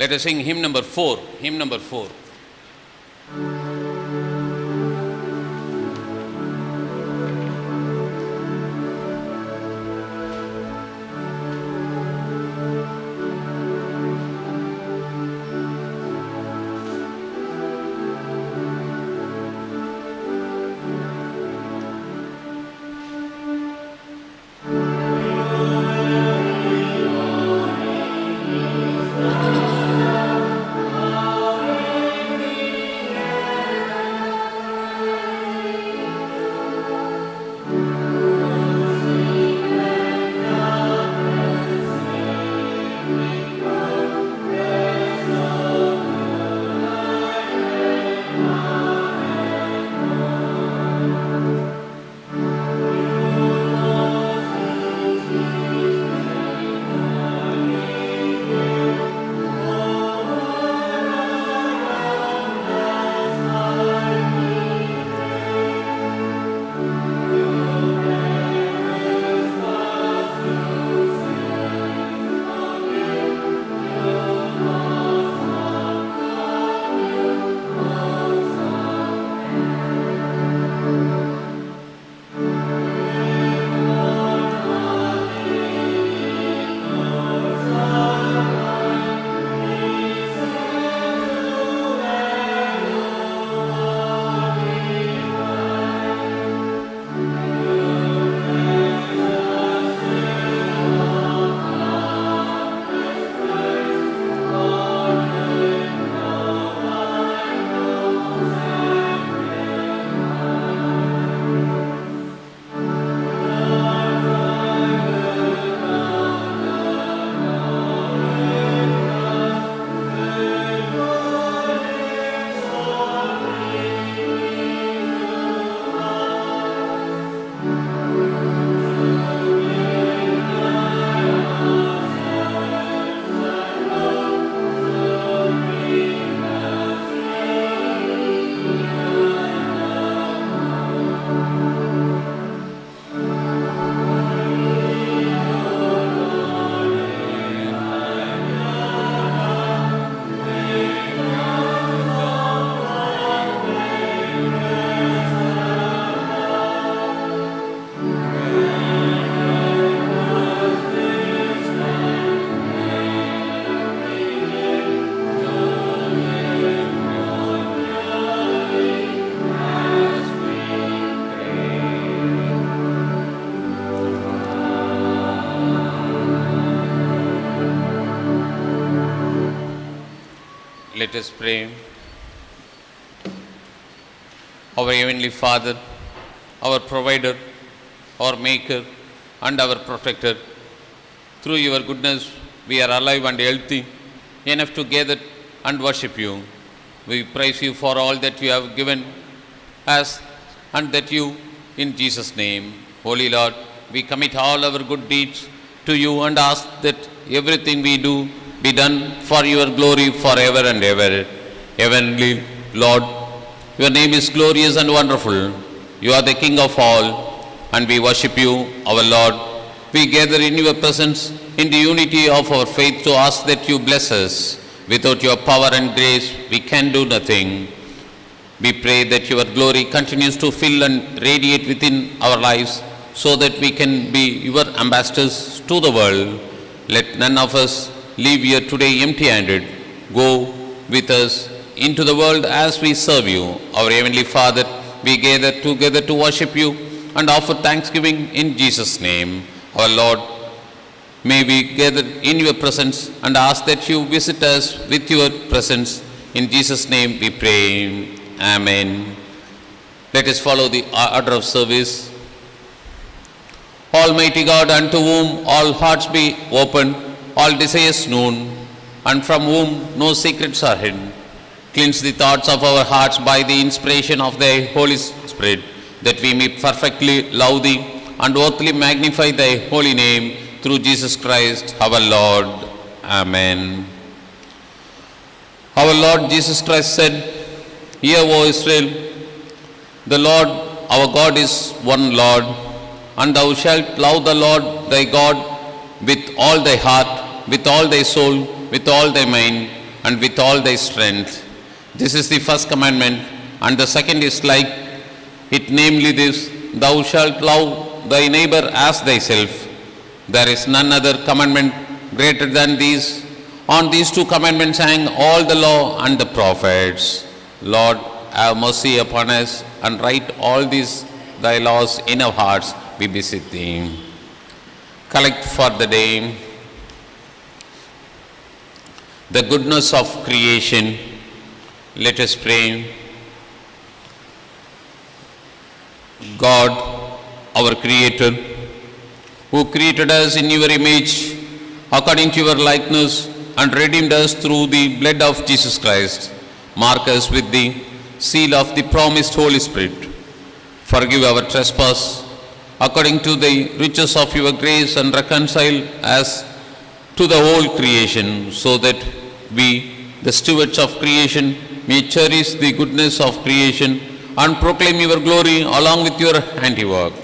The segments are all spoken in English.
Let us sing hymn number 4. Hymn number 4. Let us pray. Our Heavenly Father, our Provider, our Maker, and our Protector, through your goodness we are alive and healthy, enough to gather and worship you. We praise you for all that you have given us and that you, in Jesus' name. Holy Lord, we commit all our good deeds to you and ask that everything we do be done for your glory forever and ever. Heavenly Lord, your name is glorious and wonderful. You are the King of all, and we worship you, our Lord. We gather in your presence in the unity of our faith to ask that you bless us. Without your power and grace, we can do nothing. We pray that your glory continues to fill and radiate within our lives so that we can be your ambassadors to the world. Let none of us leave here today empty-handed. Go with us into the world as we serve you. Our Heavenly Father, we gather together to worship you and offer thanksgiving in Jesus' name. Our Lord, may we gather in your presence and ask that you visit us with your presence. In Jesus' name we pray. Amen. Let us follow the order of service. Almighty God, unto whom all hearts be open, all desires known, and from whom no secrets are hidden, cleanse the thoughts of our hearts by the inspiration of thy Holy Spirit, that we may perfectly love thee and worthily magnify thy holy name through Jesus Christ our Lord. Amen. Our Lord Jesus Christ said, Hear, O Israel, the Lord our God is one Lord, and thou shalt love the Lord thy God with all thy heart, with all thy soul, with all thy mind, and with all thy strength. This is the first commandment, and the second is like it, namely this, thou shalt love thy neighbor as thyself. There is none other commandment greater than these. On these two commandments hang all the law and the prophets. Lord, have mercy upon us and write all these thy laws in our hearts, we beseech thee. Collect for the day the goodness of creation. Let us pray. God, our Creator, who created us in your image, according to your likeness, and redeemed us through the blood of Jesus Christ, mark us with the seal of the promised Holy Spirit. Forgive our trespass, according to the riches of your grace, and reconcile us to the whole creation, so that we, the stewards of creation, may cherish the goodness of creation and proclaim your glory along with your handiwork.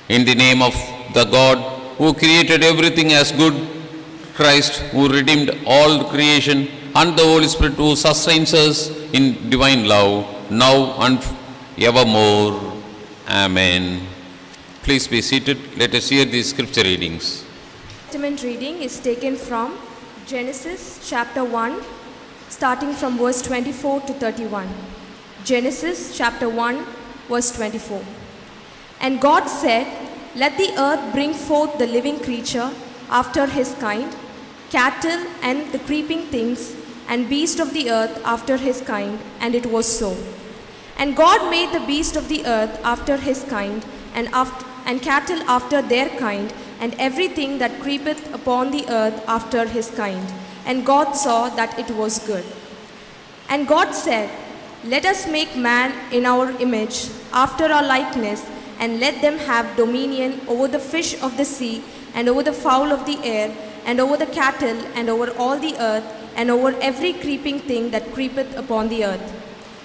In the name of the God who created everything as good, Christ who redeemed all creation, and the Holy Spirit who sustains us in divine love, now and evermore. Amen. Please be seated. Let us hear the scripture readings. Testament reading is taken from Genesis chapter 1, starting from verse 24 to 31. Genesis chapter 1, verse 24. And God said, let the earth bring forth the living creature after his kind, cattle and the creeping things, and beast of the earth after his kind, and it was so. And God made the beast of the earth after his kind, and cattle after their kind, and everything that creepeth upon the earth after his kind. And God saw that it was good. And God said, let us make man in our image, after our likeness, and let them have dominion over the fish of the sea, and over the fowl of the air, and over the cattle, and over all the earth, and over every creeping thing that creepeth upon the earth.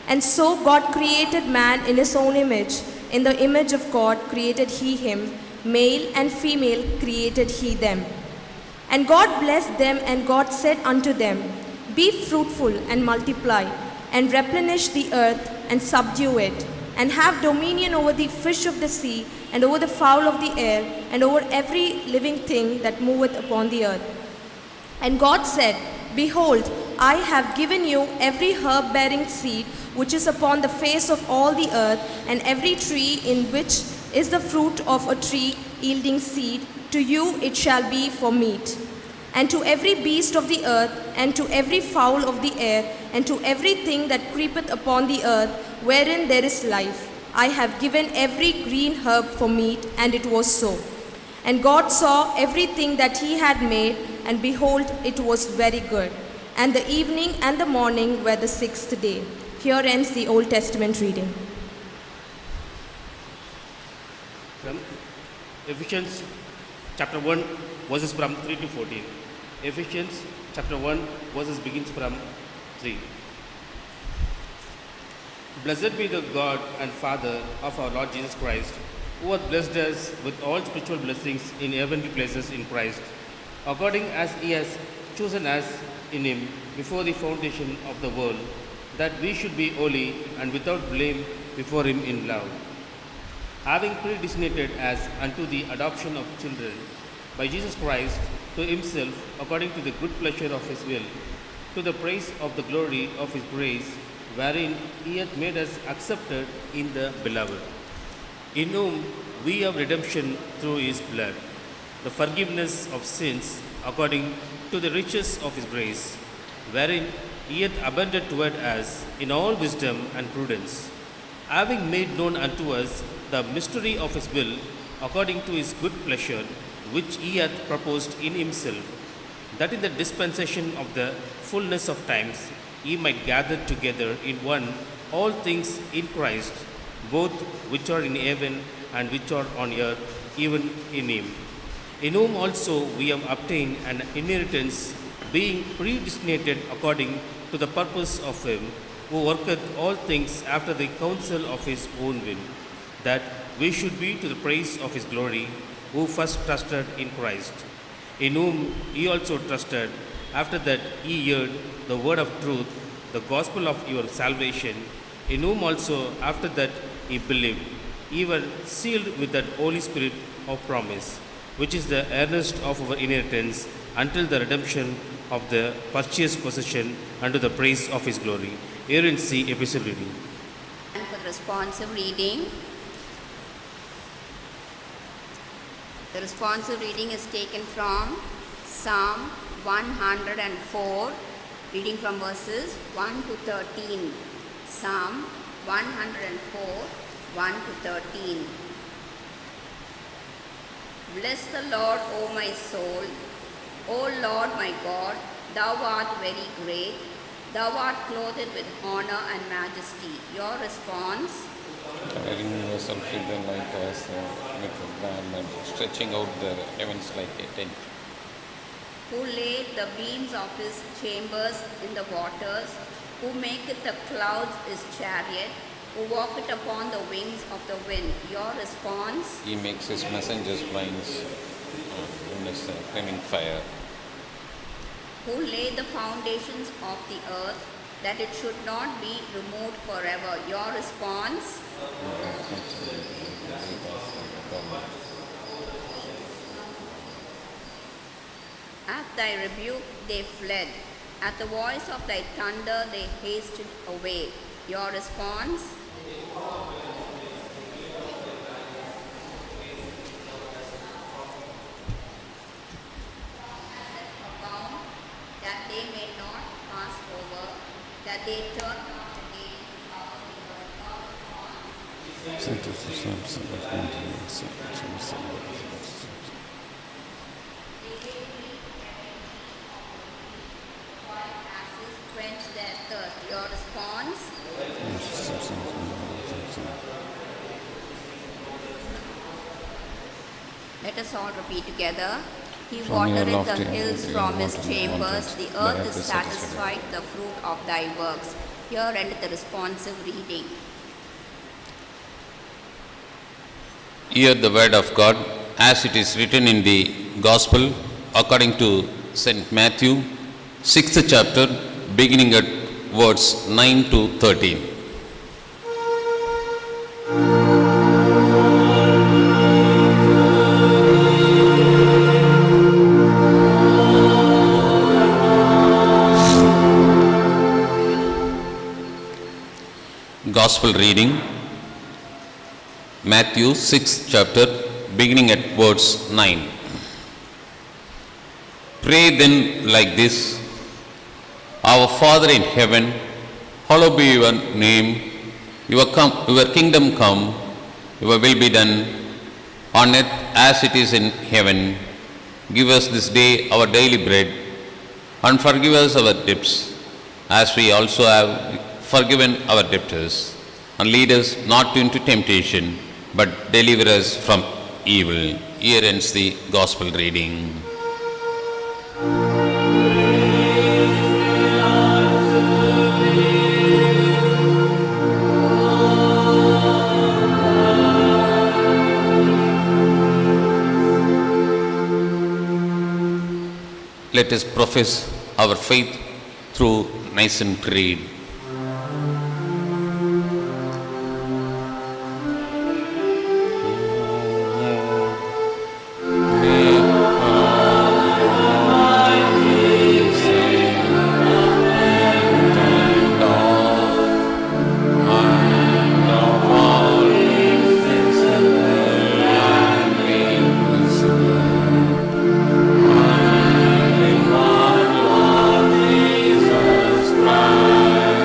And so God created man in his own image. In the image of God created he him, male and female created he them. And God blessed them, and God said unto them, be fruitful and multiply, and replenish the earth and subdue it, and have dominion over the fish of the sea, and over the fowl of the air, and over every living thing that moveth upon the earth. And God said, behold, I have given you every herb bearing seed which is upon the face of all the earth, and every tree in which is the fruit of a tree yielding seed, to you it shall be for meat. And to every beast of the earth, and to every fowl of the air, and to everything that creepeth upon the earth, wherein there is life, I have given every green herb for meat, and it was so. And God saw everything that he had made, and behold, it was very good. And the evening and the morning were the sixth day. Here ends the Old Testament reading. From Ephesians chapter 1, verses from 3 to 14. Ephesians chapter 1, verses begins from 3. Blessed be the God and Father of our Lord Jesus Christ, who hath blessed us with all spiritual blessings in heavenly places in Christ, according as he has chosen us in him before the foundation of the world, that we should be holy and without blame before him in love, having predestinated us unto the adoption of children by Jesus Christ to himself, according to the good pleasure of his will, to the praise of the glory of his grace, wherein he hath made us accepted in the beloved, in whom we have redemption through his blood, the forgiveness of sins, according to the riches of his grace, wherein he hath abounded toward us in all wisdom and prudence, having made known unto us the mystery of his will, according to his good pleasure, which he hath proposed in himself, that in the dispensation of the fullness of times he might gather together in one all things in Christ, both which are in heaven and which are on earth, even in him, in whom also we have obtained an inheritance, being predestinated according to the purpose of him who worketh all things after the counsel of his own will, that we should be to the praise of his glory, who first trusted in Christ, in whom he also trusted, After that ye heard the word of truth, the gospel of your salvation, in whom also after that ye believed, ye were sealed with that Holy Spirit of promise, which is the earnest of our inheritance until the redemption of the purchased possession unto the praise of his glory. Here in C epistle reading. And for the responsive reading, the responsive reading is taken from Psalm 104, reading from verses 1 to 13. Psalm 104, 1 to 13. Bless the Lord, O my soul. O Lord my God, thou art very great. Thou art clothed with honor and majesty. Your response? Covering yourself with the light as with a garment, stretching out the heavens like a tent. Who laid the beams of his chambers in the waters, who maketh the clouds his chariot, who walketh upon the wings of the wind. Your response? He makes his messengers flames in a flaming fire. Who laid the foundations of the earth, that it should not be removed forever. Your response? At thy rebuke they fled. At the voice of thy thunder they hasted away. Your response? That they may not pass over, that they turn not again. Asses quench their thirst. Your response? Let us all repeat together. He From your watereth lofty the hills height, from you his water chambers. mountains. The Thy earth earth is is satisfied the fruit of thy works. Here endeth the responsive reading. Hear the word of God as it is written in the Gospel according to St. Matthew, 6th chapter, beginning at verse 9 to 13. Gospel reading, Matthew 6th chapter, beginning at verse 9. Pray then like this: Our Father in heaven, hallowed be your name. Your kingdom come. Your will be done on earth as it is in heaven. Give us this day our daily bread, and forgive us our debts, as we also have forgiven our debtors. And lead us not into temptation, but deliver us from evil. Here ends the Gospel reading. Let us profess our faith through Nicene Creed. Christ.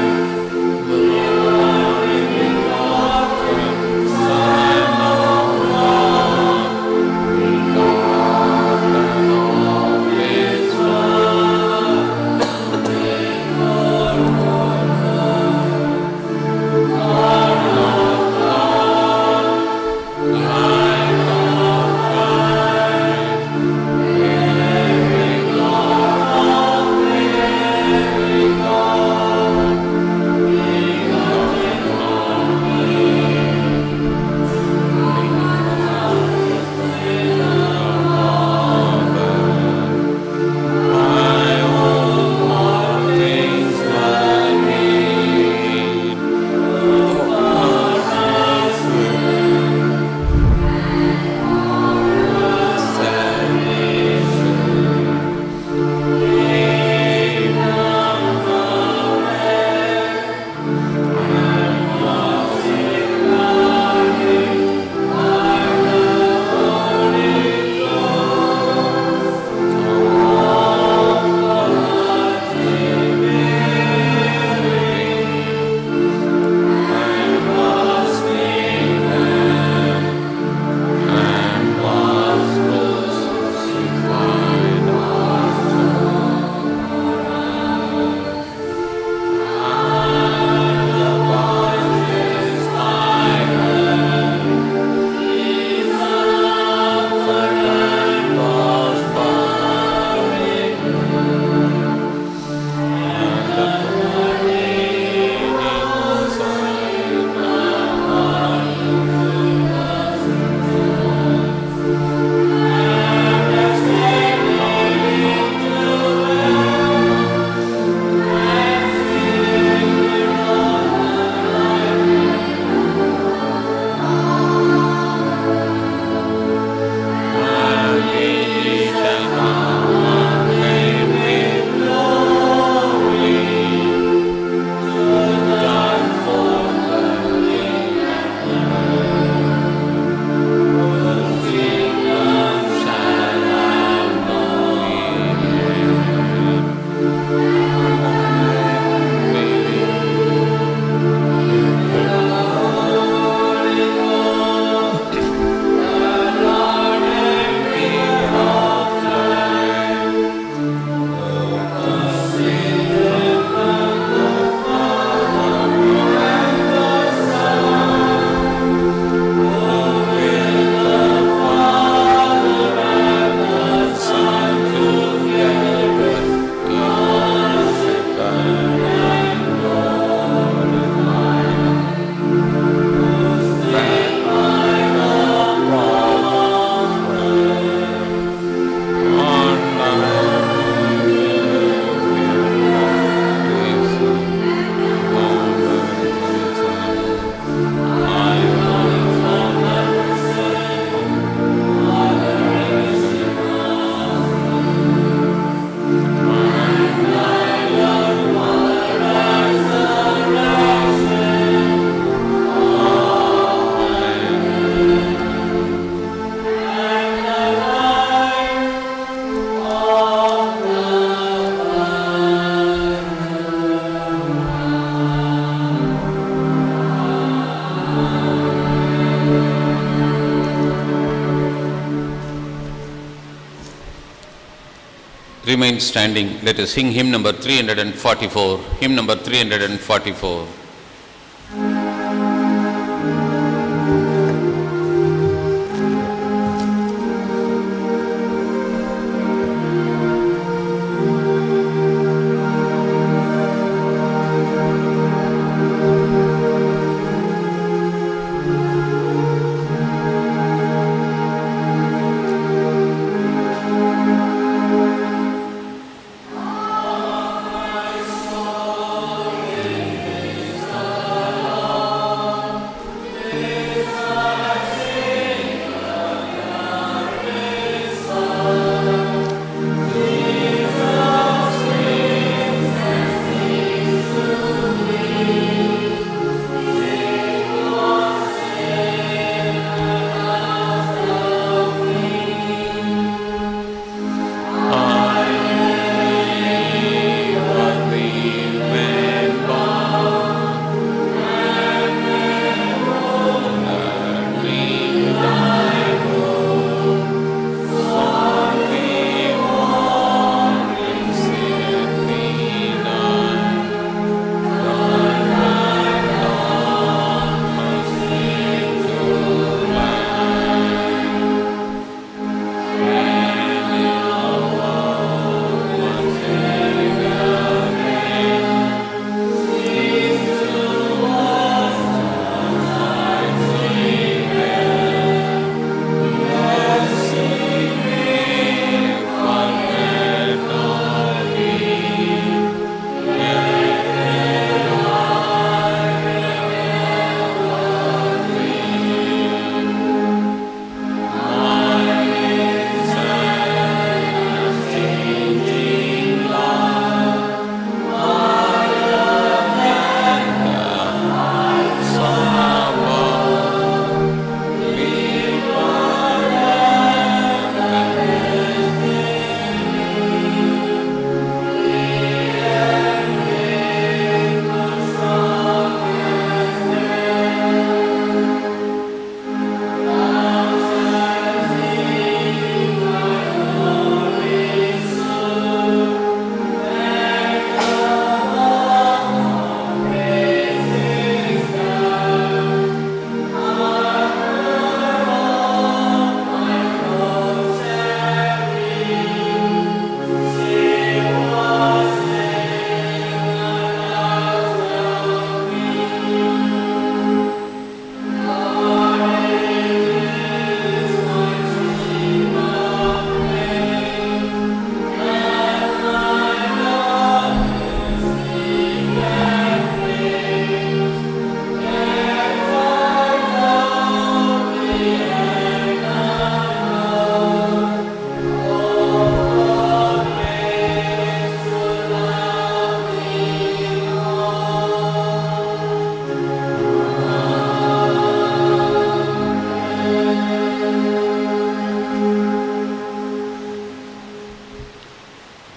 Remain standing. Let us sing hymn number 344. Hymn number 344.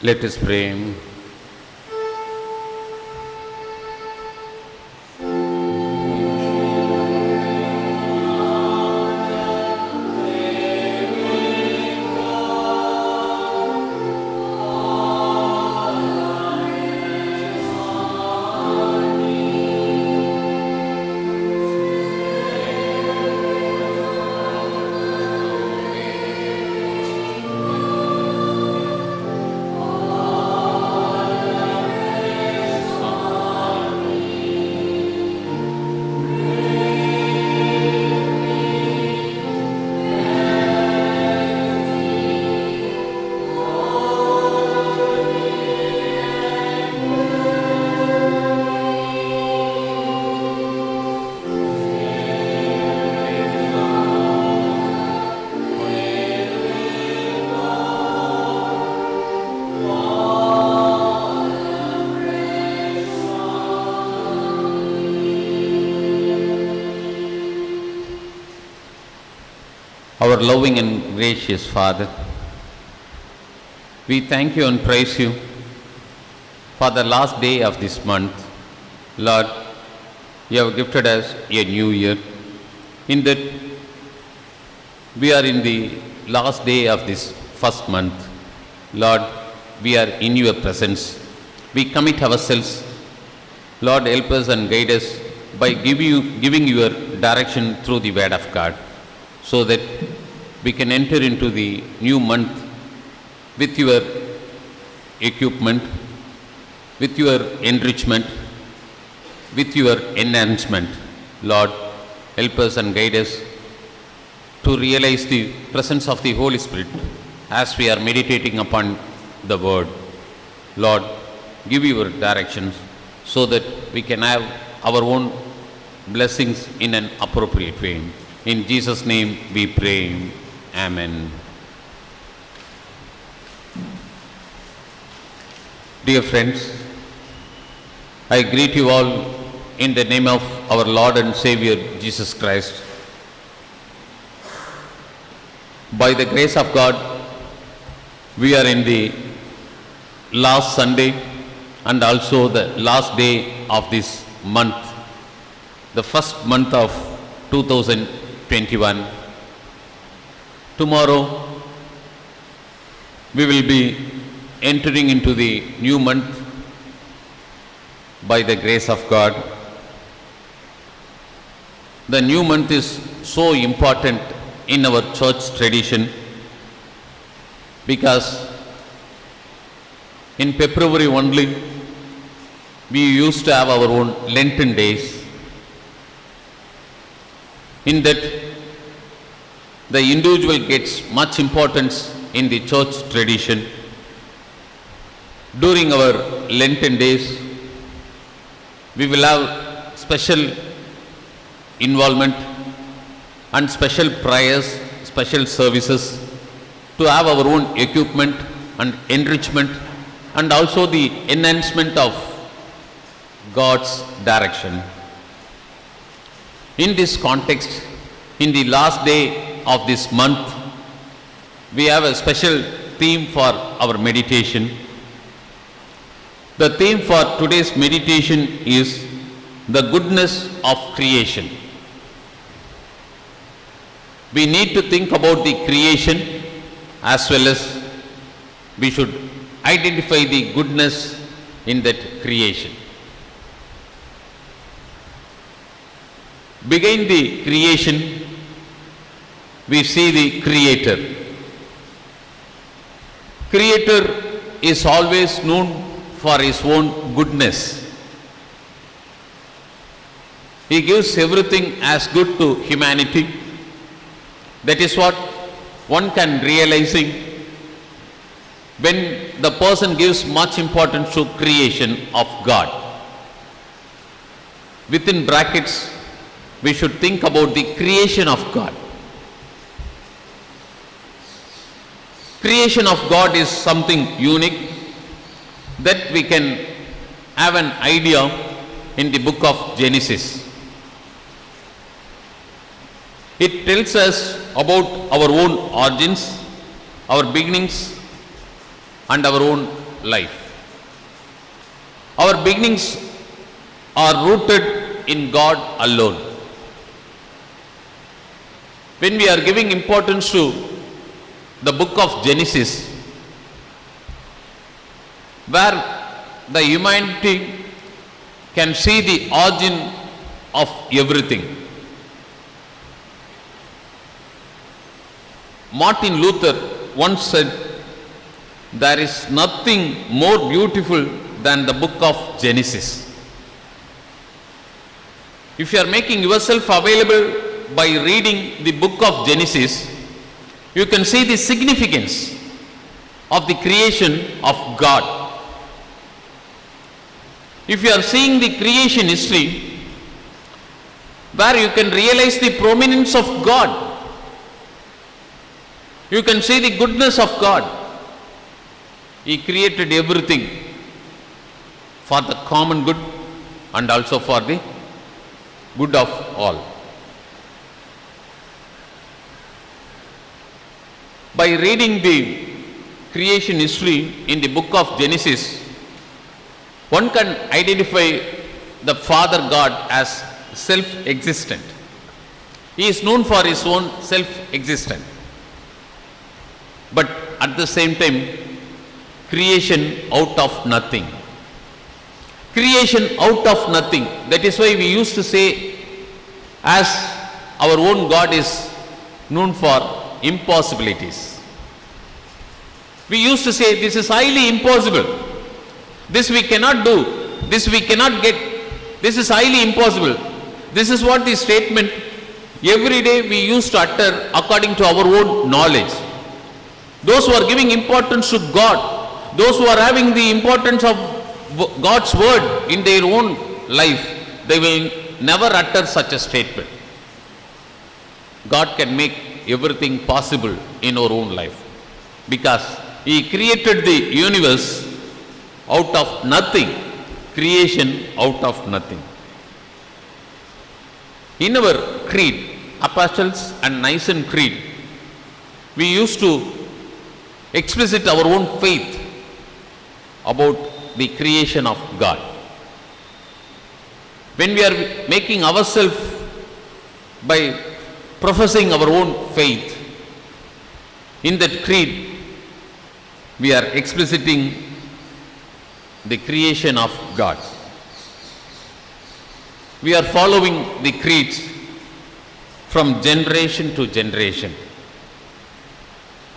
Let us pray. Our loving and gracious Father, we thank you and praise you for the last day of this month. Lord, you have gifted us a new year. In that, we are in the last day of this first month. Lord, we are in your presence. We commit ourselves. Lord, help us and guide us by giving your direction through the word of God, so that we can enter into the new month with your equipment, with your enrichment, with your enhancement. Lord, help us and guide us to realize the presence of the Holy Spirit as we are meditating upon the word. Lord, give your directions so that we can have our own blessings in an appropriate way. In Jesus' name we pray. Amen. Dear friends, I greet you all in the name of our Lord and Savior Jesus Christ. By the grace of God, we are in the last Sunday and also the last day of this month, the first month of 2021. Tomorrow, we will be entering into the new month by the grace of God. The new month is so important in our church tradition because in February only we used to have our own Lenten days. In that, the individual gets much importance in the church tradition. During our Lenten days, we will have special involvement and special prayers, special services to have our own equipment and enrichment and also the enhancement of God's direction. In this context, in the last day of this month, we have a special theme for our meditation. The theme for today's meditation is the goodness of creation. We need to think about the creation as well as we should identify the goodness in that creation. Behind the creation, we see the Creator. Creator is always known for his own goodness. He gives everything as good to humanity. That is what one can realizing when the person gives much importance to creation of God. Within brackets, we should think about the creation of God. Creation of God is something unique that we can have an idea in the book of Genesis. It tells us about our own origins, our beginnings, and our own life. Our beginnings are rooted in God alone. When we are giving importance to the book of Genesis, where the humanity can see the origin of everything. Martin Luther once said, "There is nothing more beautiful than the book of Genesis." If you are making yourself available by reading the book of Genesis, you can see the significance of the creation of God. If you are seeing the creation history, where you can realize the prominence of God, you can see the goodness of God. He created everything for the common good and also for the good of all. By reading the creation history in the book of Genesis, one can identify the Father God as self-existent. He is known for his own self-existent. But at the same time, creation out of nothing. Creation out of nothing. That is why we used to say, as our own God is known for impossibilities. We used to say, this is highly impossible. This we cannot do. This we cannot get. This is highly impossible. This is what the statement every day we used to utter according to our own knowledge. Those who are giving importance to God, those who are having the importance of God's word in their own life, they will never utter such a statement. God can make everything possible in our own life because He created the universe out of nothing. Creation out of nothing. In our creed, Apostles and Nicene Creed, we used to explicit our own faith about the creation of God. When we are making ourselves by professing our own faith, in that creed, we are expliciting the creation of God. We are following the creeds from generation to generation.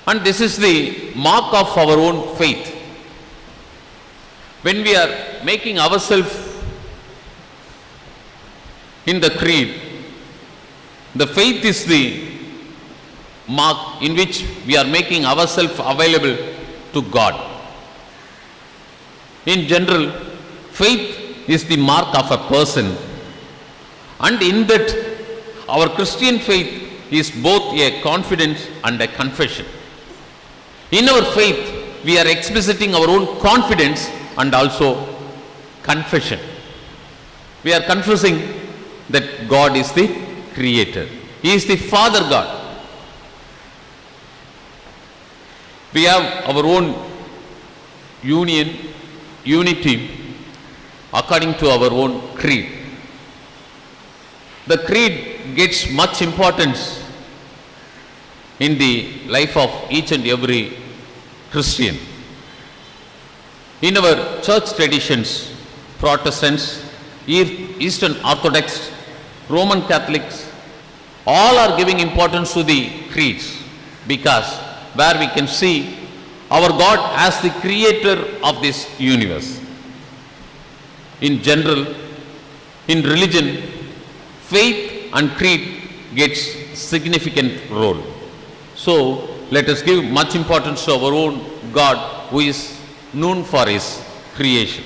And this is the mark of our own faith. When we are making ourselves in the creed, the faith is the mark in which we are making ourselves available to God. In general, faith is the mark of a person, and in that our Christian faith is both a confidence and a confession. In our faith, we are expressing our own confidence and also confession. We are confessing that God is the Creator. He is the Father God. We have our own unity according to our own creed. The creed gets much importance in the life of each and every Christian. In our church traditions, Protestants, Eastern Orthodox, Roman Catholics, all are giving importance to the creeds because where we can see our God as the creator of this universe. In general, in religion, faith and creed gets significant role. So let us give much importance to our own God who is known for His creation.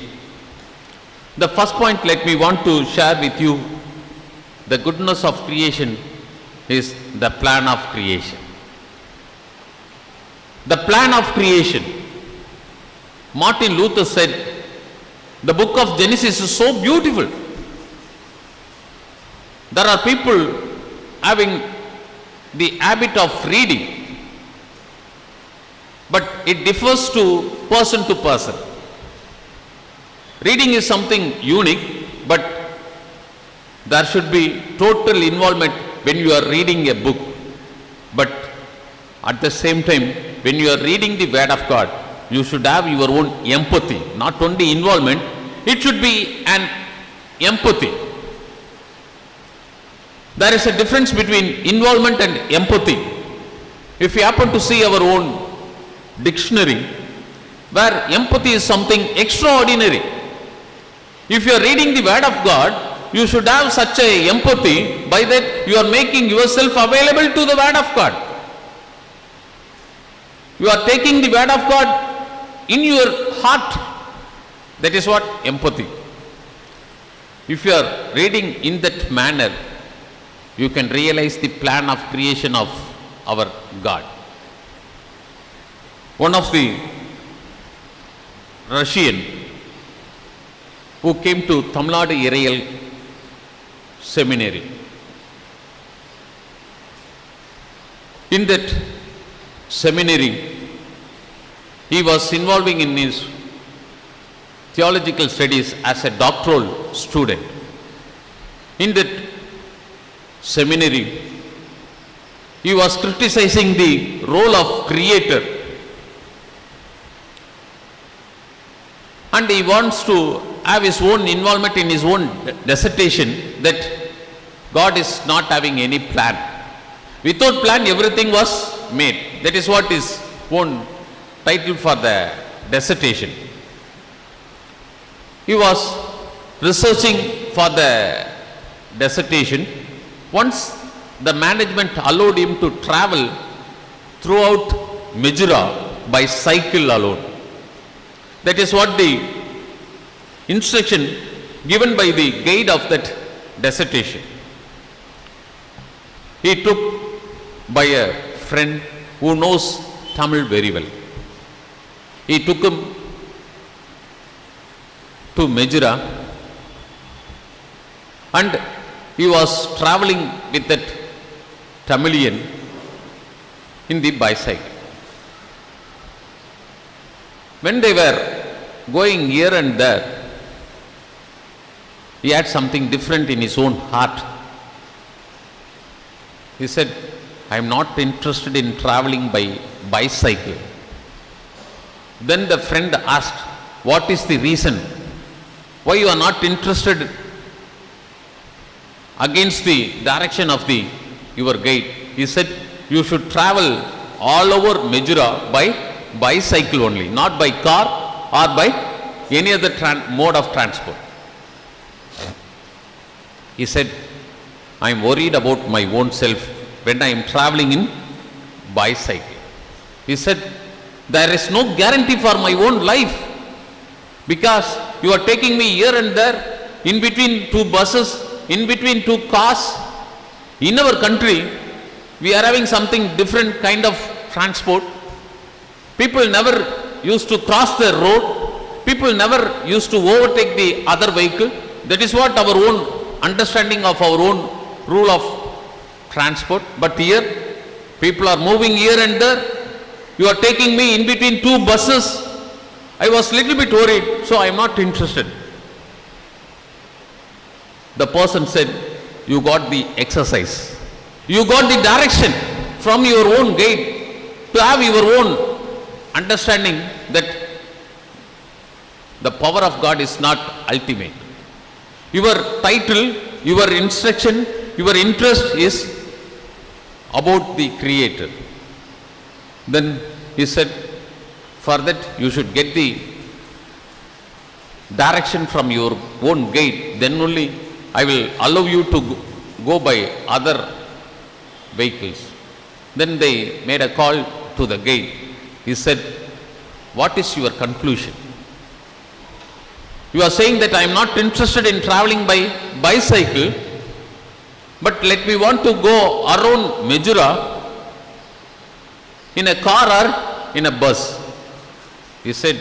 The first point let me want to share with you, the goodness of creation is the plan of creation. The plan of creation. Martin Luther said, the book of Genesis is so beautiful. There are people having the habit of reading, but it differs to person. Reading is something unique, but there should be total involvement when you are reading a book. But at the same time, when you are reading the Word of God, you should have your own empathy, not only involvement, it should be an empathy. There is a difference between involvement and empathy. If you happen to see our own dictionary, where empathy is something extraordinary. If you are reading the Word of God, you should have such a empathy, by that you are making yourself available to the Word of God. You are taking the Word of God in your heart. That is what empathy. If you are reading in that manner, you can realize the plan of creation of our God. One of the Russian who came to Tamil Nadu Irayal Seminary, in that seminary, he was involving in his theological studies as a doctoral student. In that seminary, he was criticizing the role of creator. and he wants to have his own involvement in his own dissertation, that God is not having any plan. Without plan, everything was made. That is what his own title for the dissertation. He was researching for the dissertation. Once the management allowed him to travel throughout Mizora by cycle alone. That is what the instruction given by the guide of that dissertation. He took by a friend who knows Tamil very well. He took him to Mizora, and he was traveling with that Tamilian in the bicycle. When they were going here and there, he had something different in his own heart. He said, I am not interested in traveling by bicycle. Then the friend asked, what is the reason? Why you are not interested against the direction of your guide? He said, you should travel all over Mizora by bicycle only, not by car or by any other mode of transport. He said, I am worried about my own self when I am traveling in bicycle. He said, there is no guarantee for my own life, because you are taking me here and there, in between two buses, in between two cars. In our country, we are having something different kind of transport. People never used to cross the road. People never used to overtake the other vehicle. That is what our own understanding of our own rule of transport. But here, people are moving here and there. You are taking me in between two buses. I was little bit worried, so I am not interested. The person said, you got the exercise. You got the direction from your own guide to have your own understanding that the power of God is not ultimate. Your title, your instruction, your interest is about the Creator. Then he said, for that you should get the direction from your own guide, then only I will allow you to go by other vehicles. Then they made a call to the guide. He said, what is your conclusion? You are saying that I am not interested in traveling by bicycle, but let me want to go around Mizora in a car or in a bus. He said,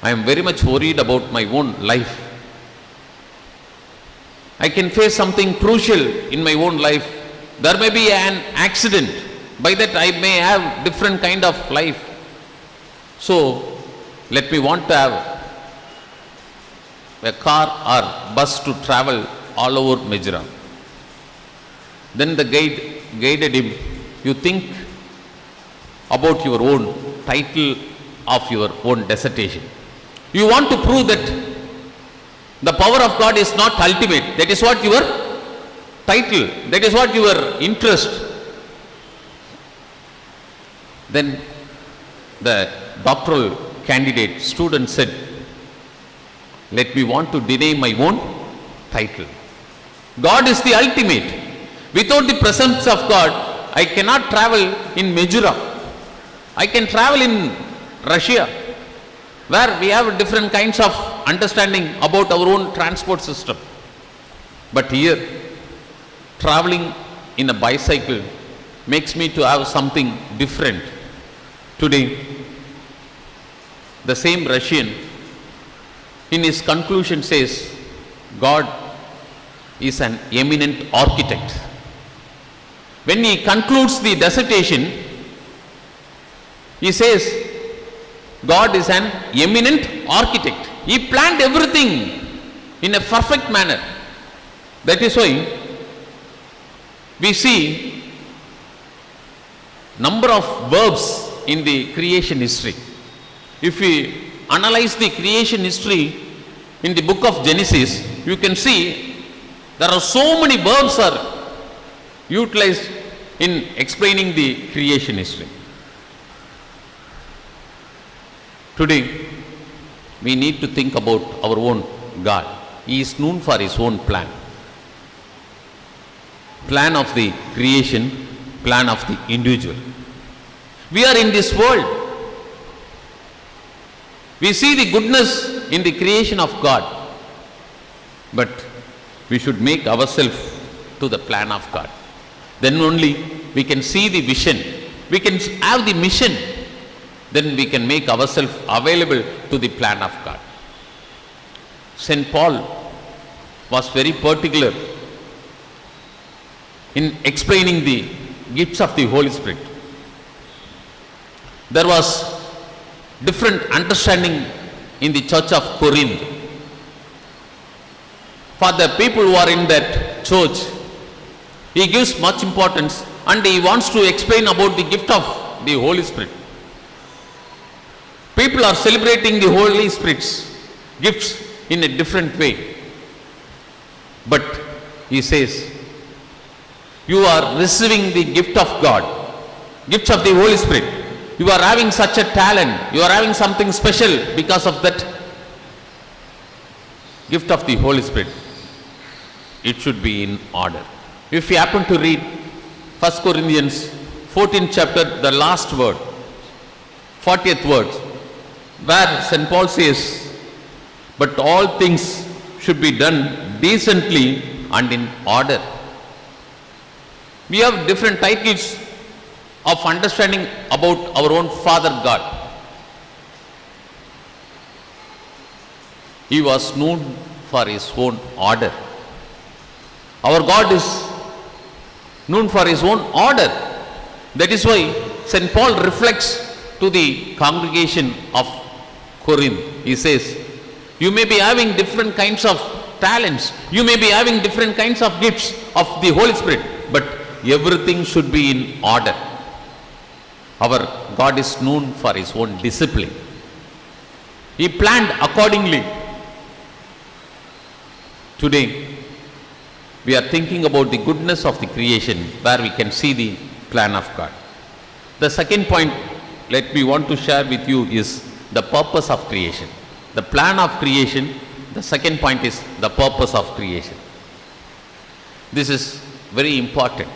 I am very much worried about my own life. I can face something crucial in my own life. There may be an accident. By that I may have different kind of life. So, let me want to have a car or bus to travel all over Mizora. Then the guide guided him. You think about your own title of your own dissertation. You want to prove that the power of God is not ultimate. That is what your title, that is what your interest. Then the doctoral candidate student said, let me want to deny my own title. God is the ultimate. Without the presence of God, I cannot travel in Mizora. I can travel in Russia, where we have different kinds of understanding about our own transport system. But here, traveling in a bicycle makes me to have something different. Today, the same Russian, in his conclusion says, God is an eminent architect. When he concludes the dissertation, he says, God is an eminent architect. He planned everything in a perfect manner. That is why we see number of verbs in the creation history. If we analyze the creation history in the book of Genesis, you can see there are so many verbs are utilized in explaining the creation history. Today, we need to think about our own God. He is known for his own plan. Plan of the creation, plan of the individual. We are in this world. We see the goodness in the creation of God, but we should make ourselves to the plan of God. Then only we can see the vision, we can have the mission, then we can make ourselves available to the plan of God. St. Paul was very particular in explaining the gifts of the Holy Spirit. There was different understanding in the church of Corinth. For the people who are in that church, he gives much importance and he wants to explain about the gift of the Holy Spirit. People are celebrating the Holy Spirit's gifts in a different way. But he says, you are receiving the gift of God, gifts of the Holy Spirit. You are having such a talent, you are having something special because of that gift of the Holy Spirit. It should be in order. If you happen to read 1 Corinthians 14th chapter, the last word, 40th word, where St. Paul says, but all things should be done decently and in order. We have different titles of understanding about our own Father God. He was known for his own order. Our God is known for his own order. That is why St. Paul reflects to the congregation of Corinth. He says, you may be having different kinds of talents, you may be having different kinds of gifts of the Holy Spirit, but everything should be in order. Our God is known for his own discipline. He planned accordingly. Today, we are thinking about the goodness of the creation where we can see the plan of God. The second point let me want to share with you is the purpose of creation. The plan of creation, the second point is the purpose of creation. This is very important.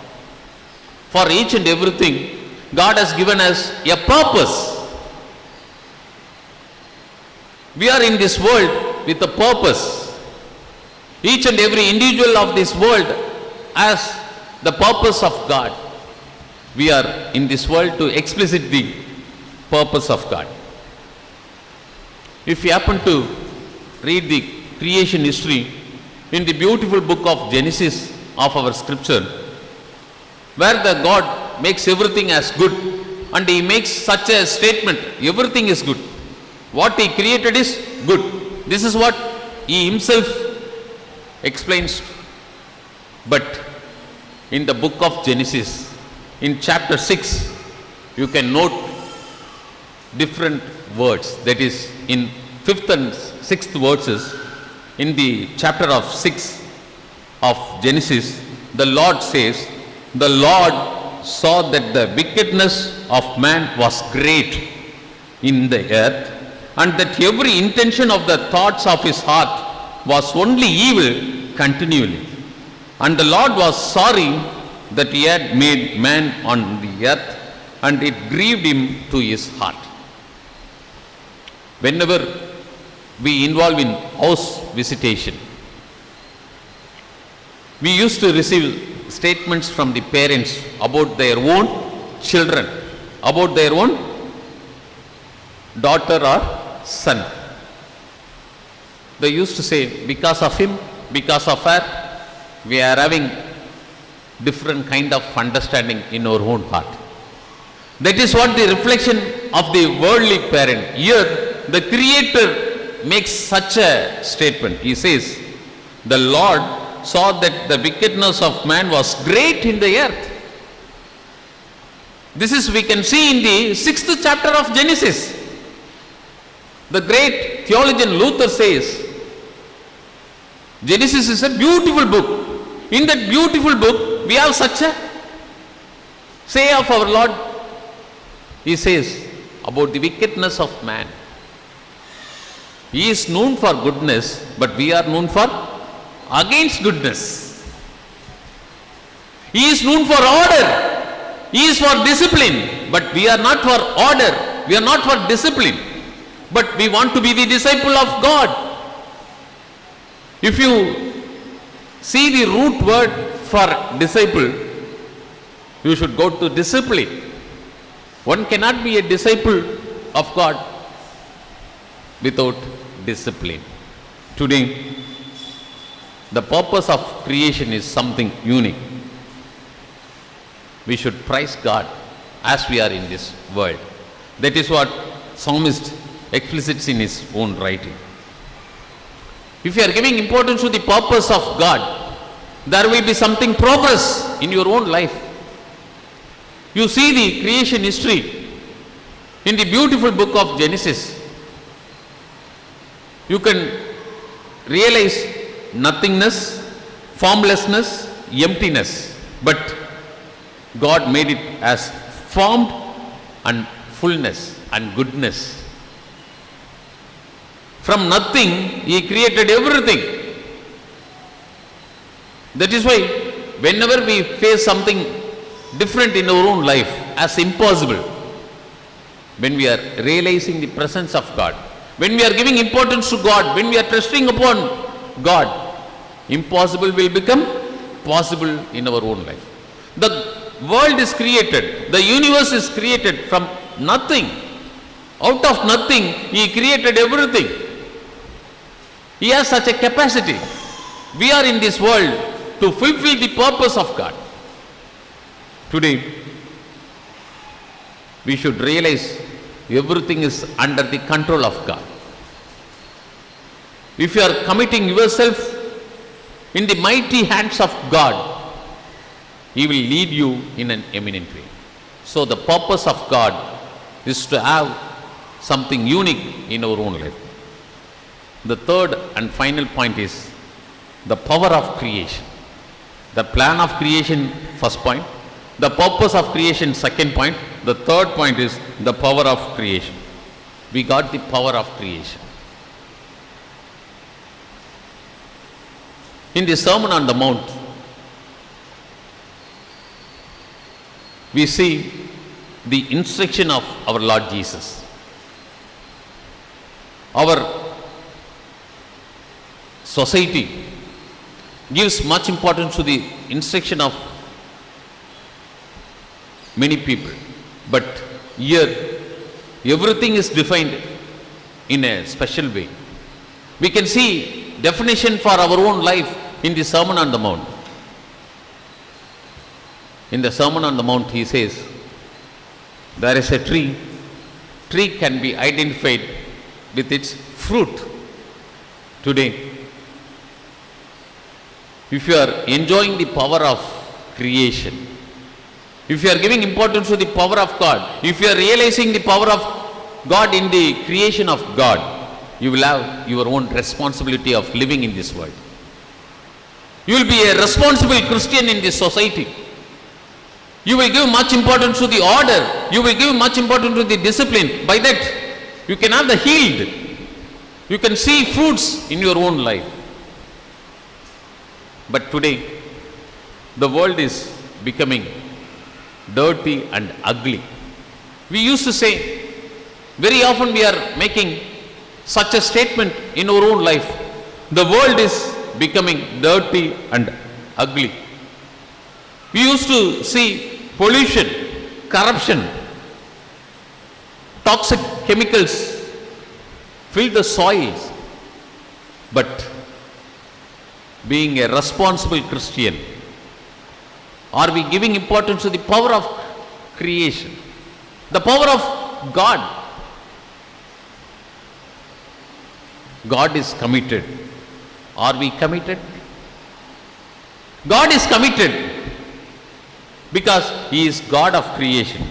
For each and everything, God has given us a purpose. We are in this world with a purpose. Each and every individual of this world has the purpose of God. We are in this world to explicit the purpose of God. If you happen to read the creation history in the beautiful book of Genesis of our scripture, where the God makes everything as good and he makes such a statement, everything is good. What he created is good. This is what he himself explains. But in the book of Genesis, in chapter 6, you can note different words. That is, in 5th and 6th verses, in the chapter of 6 of Genesis, the Lord says, the Lord saw that the wickedness of man was great in the earth, and that every intention of the thoughts of his heart was only evil continually. And the Lord was sorry that he had made man on the earth, and it grieved him to his heart. Whenever we involve in house visitation, we used to receive statements from the parents about their own children, about their own daughter or son. They used to say, because of him, because of her, we are having different kind of understanding in our own heart. That is what the reflection of the worldly parent. Here, the Creator makes such a statement. He says, the Lord saw that the wickedness of man was great in the earth. This is we can see in the 6th chapter of Genesis. The great theologian Luther says, Genesis is a beautiful book. In that beautiful book, we have such a say of our Lord. He says about the wickedness of man. He is known for goodness, but we are known for against goodness. He is known for order. He is for discipline, but we are not for order. We are not for discipline, but we want to be the disciple of God. If you see the root word for disciple, you should go to discipline. One cannot be a disciple of God without discipline. Today, the purpose of creation is something unique. We should praise God as we are in this world. That is what psalmist explicits in his own writing. If you are giving importance to the purpose of God, there will be something progress in your own life. You see the creation history in the beautiful book of Genesis. You can realize nothingness, formlessness, emptiness, but God made it as formed and fullness and goodness. From nothing, He created everything. That is why, whenever we face something different in our own life as impossible, when we are realizing the presence of God, when we are giving importance to God, when we are trusting upon God, impossible will become possible in our own life. The world is created, the universe is created from nothing. Out of nothing, He created everything. He has such a capacity. We are in this world to fulfill the purpose of God. Today, we should realize everything is under the control of God. If you are committing yourself in the mighty hands of God, He will lead you in an eminent way. So the purpose of God is to have something unique in our own life. The third and final point is the power of creation. The plan of creation, first point. The purpose of creation, second point. The third point is the power of creation. We got the power of creation. In the Sermon on the Mount, we see the instruction of our Lord Jesus. Our society gives much importance to the instruction of many people, but here everything is defined in a special way. We can see definition for our own life in the Sermon on the Mount. In the Sermon on the Mount, he says, there is a tree. Tree can be identified with its fruit. Today, if you are enjoying the power of creation, if you are giving importance to the power of God, if you are realizing the power of God in the creation of God, you will have your own responsibility of living in this world. You will be a responsible Christian in this society. You will give much importance to the order. You will give much importance to the discipline. By that, you can have the healed. You can see fruits in your own life. But today, the world is becoming dirty and ugly. We used to say, very often we are making such a statement in our own life. The world is becoming dirty and ugly. We used to see pollution, corruption, toxic chemicals fill the soils. But being a responsible Christian, are we giving importance to the power of creation, the power of God? God is committed. Are we committed? God is committed because He is God of creation.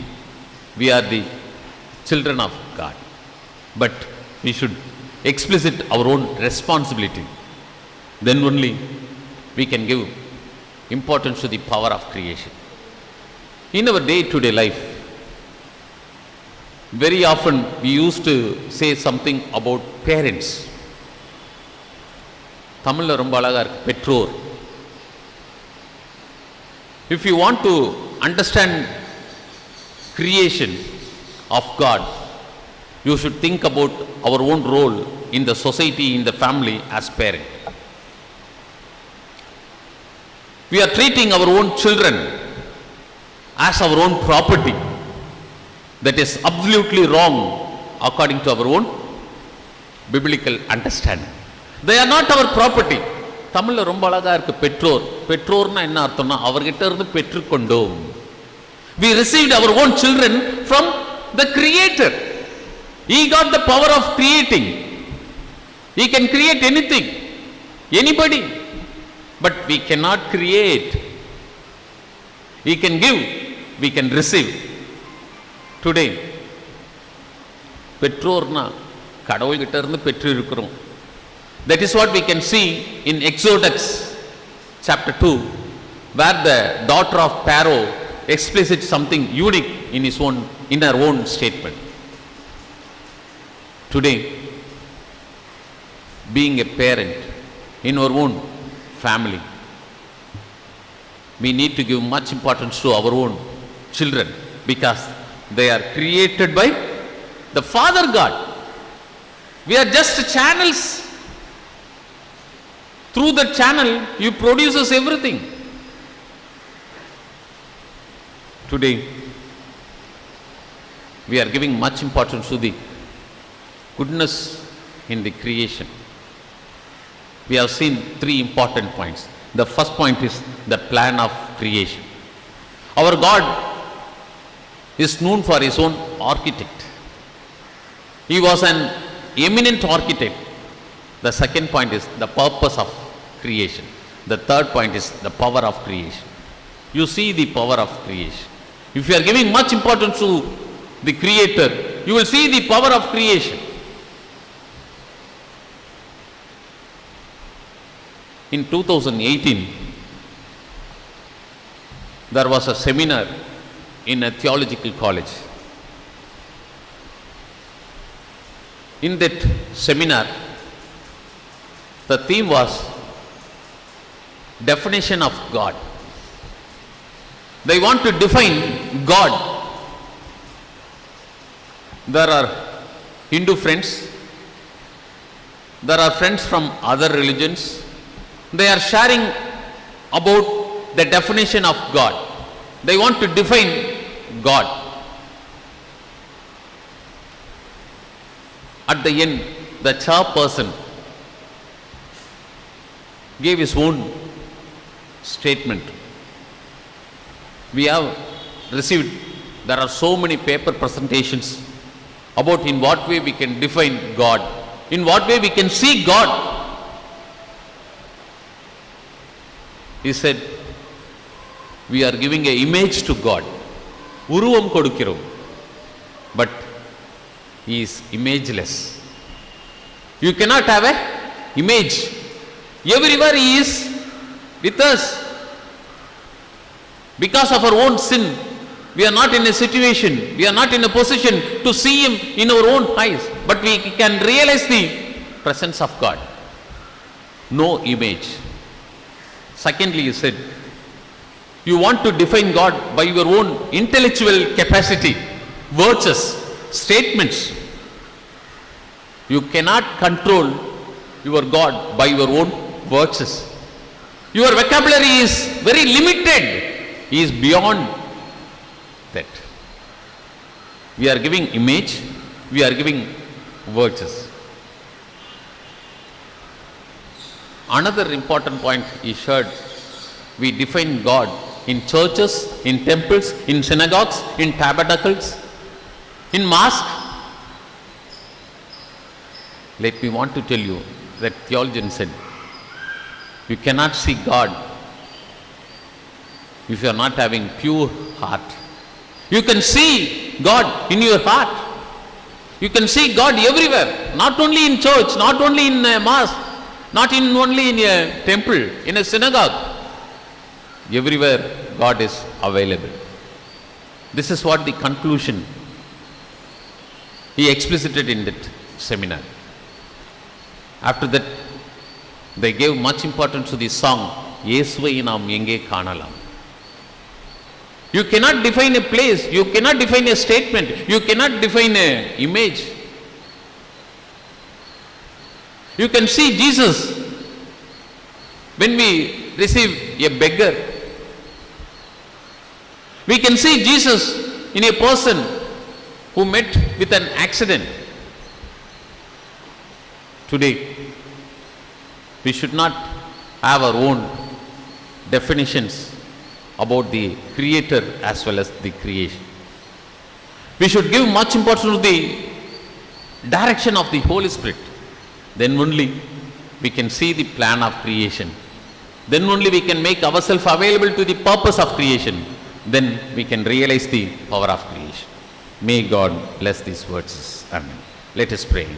We are the children of God. But we should explicit our own responsibility. Then only we can give importance to the power of creation. In our day-to-day life, very often we used to say something about parents. தமிழ்ல ரொம்ப அழகா இருக்கு, பெற்றோர். If you want to understand creation of God, you should think about our own role in the society, in the family as parent. We are treating our own children as our own property. That is absolutely wrong according to our own biblical understanding. They are not our property. தமிழ்ல ரொம்ப அழகா இருக்கு, பெற்றோர். பெற்றோர்னா என்ன அர்த்தம்னா அவர்கிட்ட இருந்து பெற்றுக்கொண்டோம். We received our own children from the Creator. He got the power of creating. He can create anything, anybody. But we cannot create. He can give, we can receive. Today, பெற்றோர்னா கடவுள்கிட்ட இருந்து பெற்று இருக்கிறோம். That is what we can see in Exodus chapter 2, where the daughter of Pharaoh explicits something unique in her own statement. Today, being a parent in our own family, we need to give much importance to our own children because they are created by the Father God. We are just channels. Through that channel, you produces everything. Today, we are giving much importance to the goodness in the creation. We have seen 3 important points. The first point is the plan of creation. Our God is known for his own architect. He was an eminent architect. The second point is the purpose of creation. The third point is the power of creation. You see the power of creation. If you are giving much importance to the Creator, you will see the power of creation. In 2018, there was a seminar in a theological college. In that seminar, the theme was definition of God. They want to define God. There are Hindu friends, there are friends from other religions. They are sharing about the definition of God. They want to define God. At the end, the chairperson gave his own statement. We have received, there are so many paper presentations about in what way we can define God, in what way we can see God. He said, we are giving an image to God. உருவம் கொடுக்கிறோம். But he is imageless. You cannot have an image. Everywhere he is with us. Because of our own sin, we are not in a situation, we are not in a position to see him in our own eyes. But we can realize the presence of God. No image. Secondly, he said, you want to define God by your own intellectual capacity, virtues, statements. You cannot control your God by your own virtues. Your vocabulary is very limited. He is beyond that. We are giving image, we are giving virtues. Another important point he shared, we define God in churches, in temples, in synagogues, in tabernacles, in mosque. Let me want to tell you that theologian said, you cannot see God if you are not having pure heart. You can see God in your heart. You can see God everywhere, not only in church, not only in a mosque, not only in a temple, in a synagogue. Everywhere God is available. This is what the conclusion he explicited in that seminar. After that, they gave much importance to the song, Yesuvai Naam Enge Kaanalam. You cannot define a place, you cannot define a statement, you cannot define an image. You can see Jesus when we receive a beggar. We can see Jesus in a person who met with an accident. Today, we should not have our own definitions about the Creator as well as the creation. We should give much importance to the direction of the Holy Spirit. Then only we can see the plan of creation. Then only we can make ourselves available to the purpose of creation. Then we can realize the power of creation. May God bless these words. Amen. Let us pray.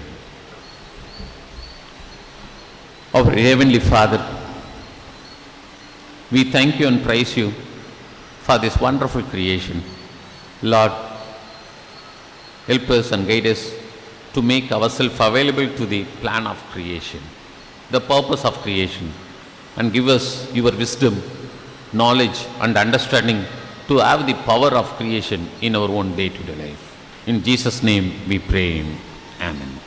Our Heavenly Father, we thank you and praise you for this wonderful creation. Lord, help us and guide us to make ourselves available to the plan of creation, the purpose of creation, and give us your wisdom, knowledge and understanding to have the power of creation in our own day-to-day life. In Jesus' name we pray. Amen.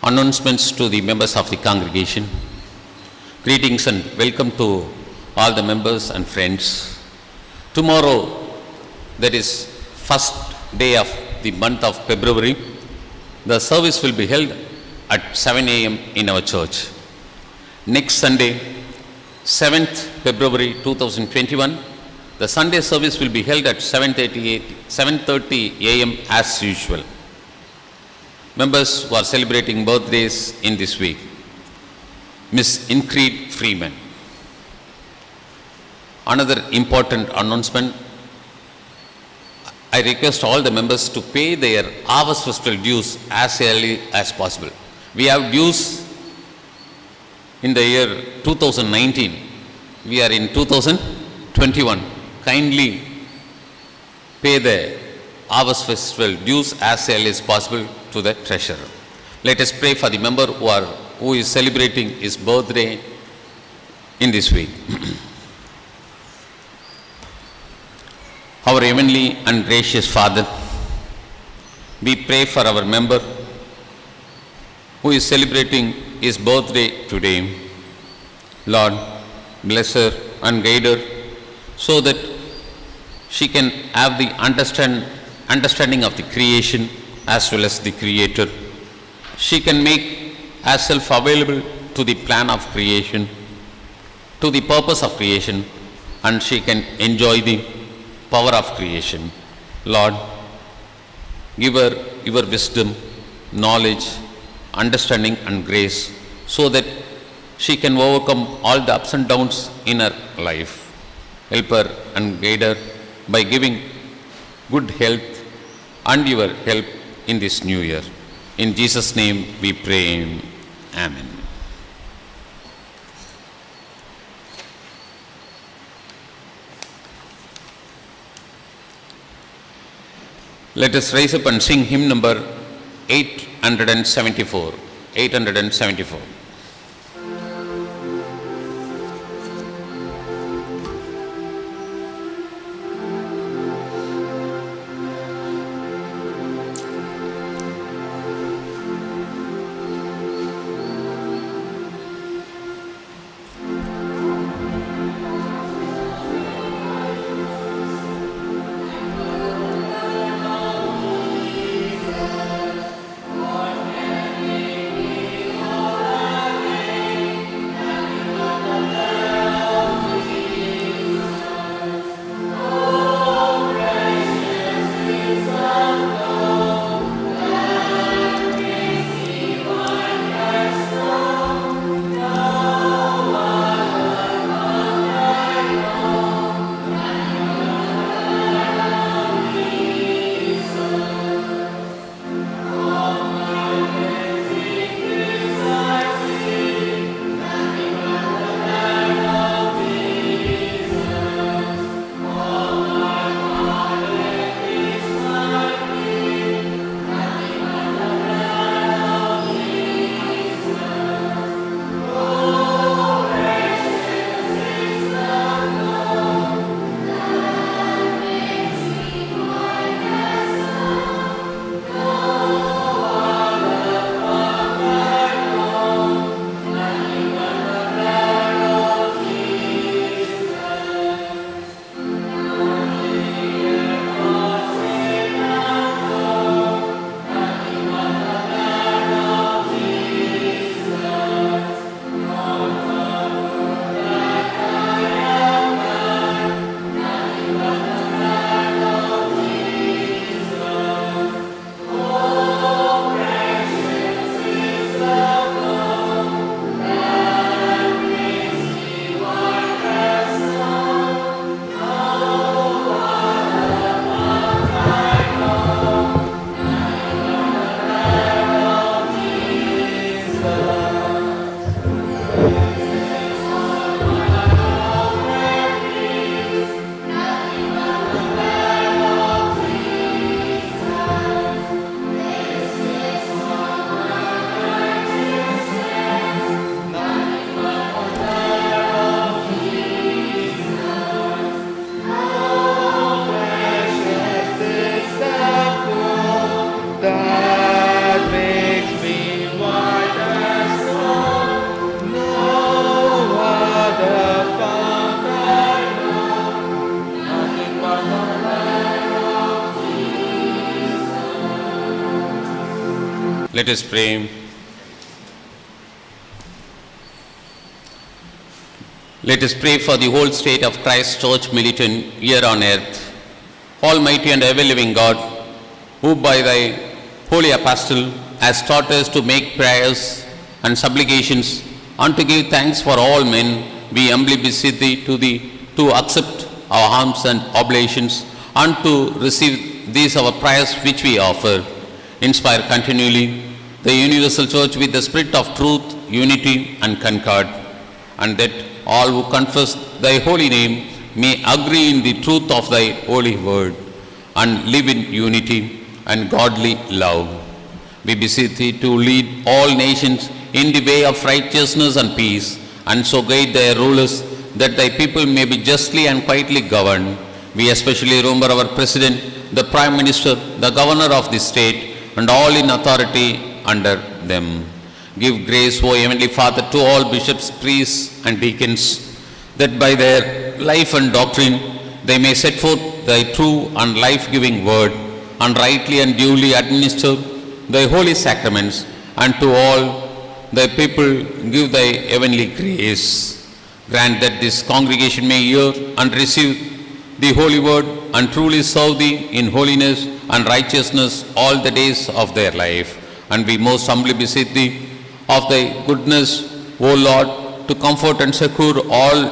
Announcements to the members of the congregation. Greetings and welcome to all the members and friends. Tomorrow, that is first day of the month of February, the service will be held at 7 a.m. in our church. Next Sunday, 7th February 2021, the Sunday service will be held at 7:30 a.m. as usual. Members who are celebrating birthdays in this week: Miss Increed Freeman. Another important announcement, I request all the members to pay their Harvest Festival dues as early as possible. We have dues in the year 2019. We are in 2021. Kindly pay the Harvest Festival dues as early as possible to the treasurer. Let us pray for the member who is celebrating his birthday in this week. Our heavenly and gracious Father, we pray for our member who is celebrating his birthday today. Lord, bless her and guide her so that she can have the understanding of the creation as well as the Creator. She can make herself available to the plan of creation, to the purpose of creation, and she can enjoy the power of creation. Lord, give her your wisdom, knowledge, understanding and grace so that she can overcome all the ups and downs in her life. Help her and guide her by giving good health and your help in this new year. In Jesus' name we pray. Amen. Let us rise up and sing hymn number 874. 874. Amen. Let us pray. Let us pray for the whole state of Christ Church militant here on earth. Almighty and ever-living God, who by thy holy apostle has taught us to make prayers and supplications and to give thanks for all men, we humbly beseech thee to accept our alms and oblations and to receive these our prayers which we offer. Inspire continually the universal church with the spirit of truth, unity and concord, and that all who confess thy holy name may agree in the truth of thy holy word and live in unity and godly love. We beseech thee to lead all nations in the way of righteousness and peace, and so guide their rulers that thy people may be justly and quietly governed. We especially remember our President, the Prime Minister, the Governor of the state, and all in authority under them. Give grace, O Heavenly Father, to all bishops, priests, and deacons, that by their life and doctrine they may set forth thy true and life-giving word, and rightly and duly administer thy holy sacraments, and to all thy people give thy heavenly grace. Grant that this congregation may hear and receive the holy word and truly serve thee in holiness and righteousness all the days of their life. And we most humbly beseech thee of thy goodness, O Lord, to comfort and succor all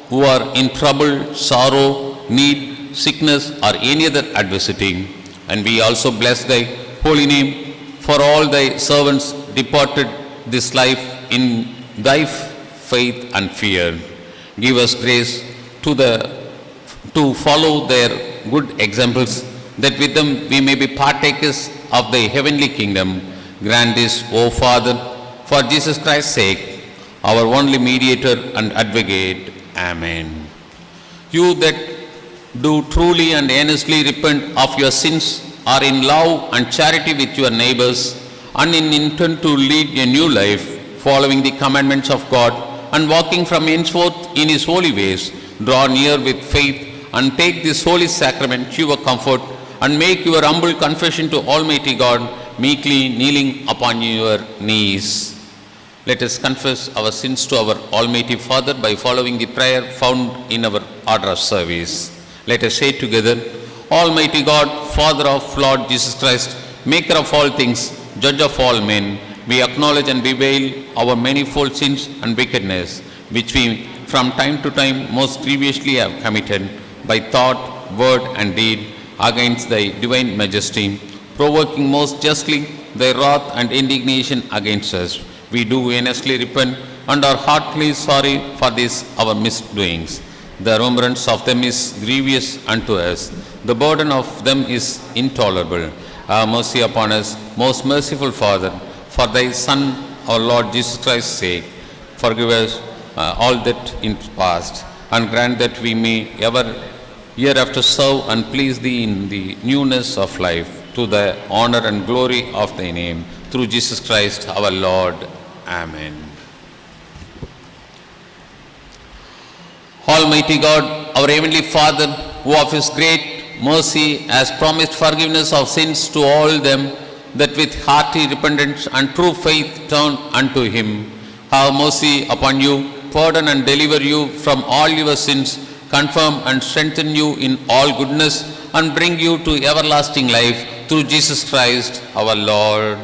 who are in trouble, sorrow, need, sickness, or any other adversity. And we also bless thy holy name for all thy servants departed this life in thy faith and fear. Give us grace to follow their good examples, that with them we may be partakers of the heavenly kingdom. Grant this, O Father, for Jesus Christ's sake, our only mediator and advocate. Amen. You that do truly and earnestly repent of your sins are in love and charity with your neighbors, and in intent to lead a new life, following the commandments of God and walking from henceforth in his holy ways, draw near with faith and take this holy sacrament to your comfort, and make your humble confession to Almighty God, meekly kneeling upon your knees. Let us confess our sins to our Almighty Father by following the prayer found in our order of service. Let us say together, Almighty God, Father of Lord Jesus Christ, Maker of all things, Judge of all men, we acknowledge and bewail our manifold sins and wickedness, which we from time to time most grievously have committed, by thought, word, and deed, against thy divine majesty, provoking most justly thy wrath and indignation against us. We do earnestly repent and are heartily sorry for these our misdoings. The remembrance of them is grievous unto us. The burden of them is intolerable. Have mercy upon us, most merciful Father, for thy Son, our Lord Jesus Christ's sake. Forgive us all that in past, and grant that we may ever hereafter serve and please thee in the newness of life, to the honor and glory of thy name, through Jesus Christ our Lord. Amen. Almighty God, our heavenly Father, who of his great mercy has promised forgiveness of sins to all them that with hearty repentance and true faith turn unto him, have mercy upon you, pardon and deliver you from all your sins, confirm and strengthen you in all goodness, and bring you to everlasting life, through Jesus Christ our Lord.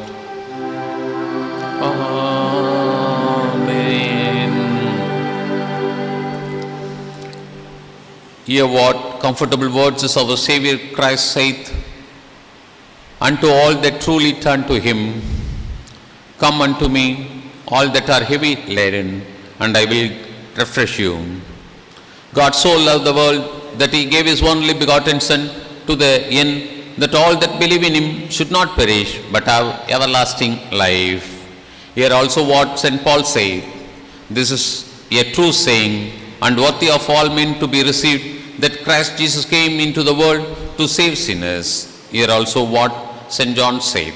Hear what comfortable words is our Savior Christ saith unto all that truly turn to him. Come unto me, all that are heavy laden, and I will refresh you. God so loved the world that he gave his only begotten Son, to the end that all that believe in him should not perish but have everlasting life. Here also what St. Paul said, this is a true saying and worthy of all men to be received, that Christ Jesus came into the world to save sinners. Here also what St. John said,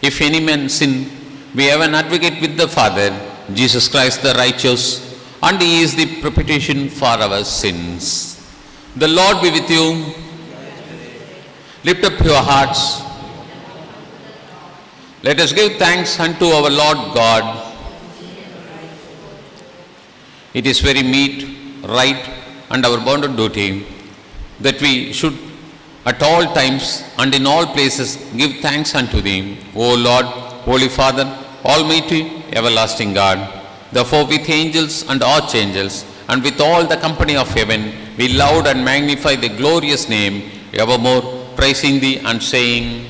if any man sin, we have an advocate with the Father, Jesus Christ the righteous, and he is the propitiation for our sins. The Lord be with you. Lift up your hearts. Let us give thanks unto our Lord God. It is very meet, right, and our bounden duty that we should at all times and in all places give thanks unto Thee, O Lord, Holy Father, Almighty, everlasting God. Therefore with angels and archangels and with all the company of heaven, we laud and magnify the glorious name, evermore praising Thee and saying,